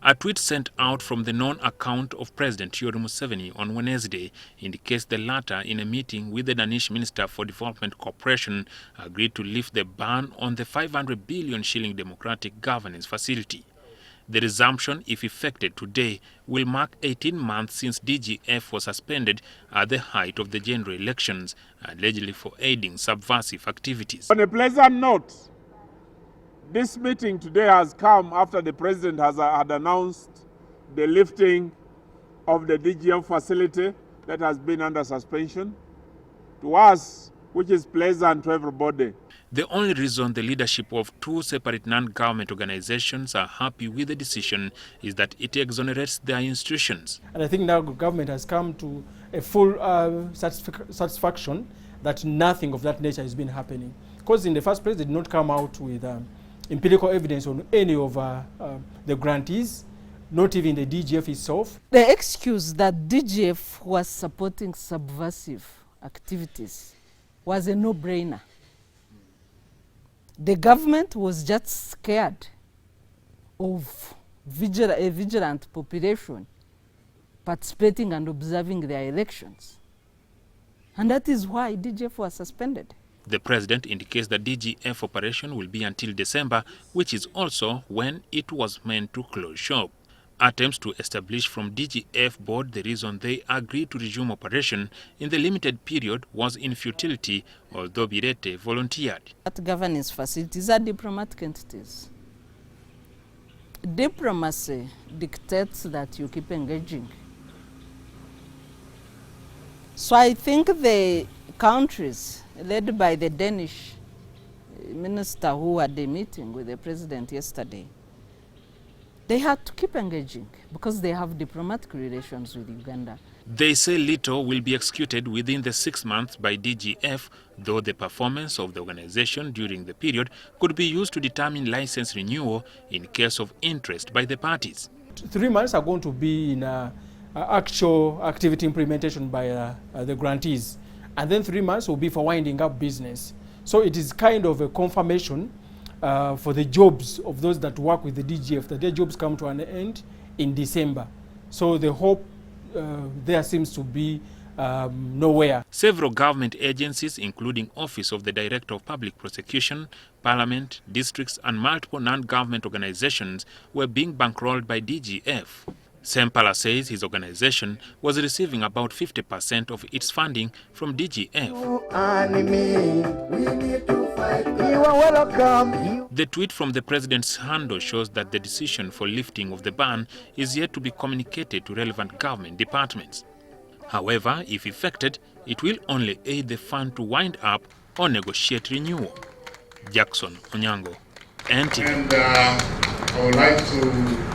A tweet sent out from the known account of President Yoweri Museveni on Wednesday indicates the latter, in a meeting with the Danish Minister for Development Cooperation, agreed to lift the ban on the 500 billion shilling democratic governance facility. The resumption, if effected today, will mark 18 months since DGF was suspended at the height of the general elections, allegedly for aiding subversive activities. On a pleasant note, this meeting today has come after the President had announced the lifting of the DGF facility that has been under suspension. To us, which is pleasant to everybody. The only reason the leadership of two separate non-government organizations are happy with the decision is that it exonerates their institutions. And I think now the government has come to a full satisfaction that nothing of that nature has been happening. Because in the first place, they did not come out with empirical evidence on any of the grantees, not even the DGF itself. The excuse that DGF was supporting subversive activities was a no-brainer. The government was just scared of a vigilant population participating and observing their elections. And that is why DGF was suspended. The President indicates that DGF operation will be until December, which is also when it was meant to close shop. Attempts to establish from DGF board the reason they agreed to resume operation in the limited period was in futility, although Birete volunteered. That governance facilities are diplomatic entities. Diplomacy dictates that you keep engaging. So I think the countries led by the Danish minister who had a meeting with the President yesterday, they had to keep engaging because they have diplomatic relations with Uganda. They say little will be executed within the 6 months by DGF, though the performance of the organization during the period could be used to determine license renewal in case of interest by the parties. 3 months are going to be in actual activity implementation by the grantees, and then 3 months will be for winding up business. So it is kind of a confirmation for the jobs of those that work with the DGF, that their jobs come to an end in December. So the hope there seems to be nowhere. Several government agencies, including Office of the Director of Public Prosecution, Parliament, districts and multiple non-government organizations were being bankrolled by DGF. Sempala says his organization was receiving about 50% of its funding from DGF. The tweet from the President's handle shows that the decision for lifting of the ban is yet to be communicated to relevant government departments. However, if effected, it will only aid the fund to wind up or negotiate renewal. Jackson Onyango, NTV. And I would like to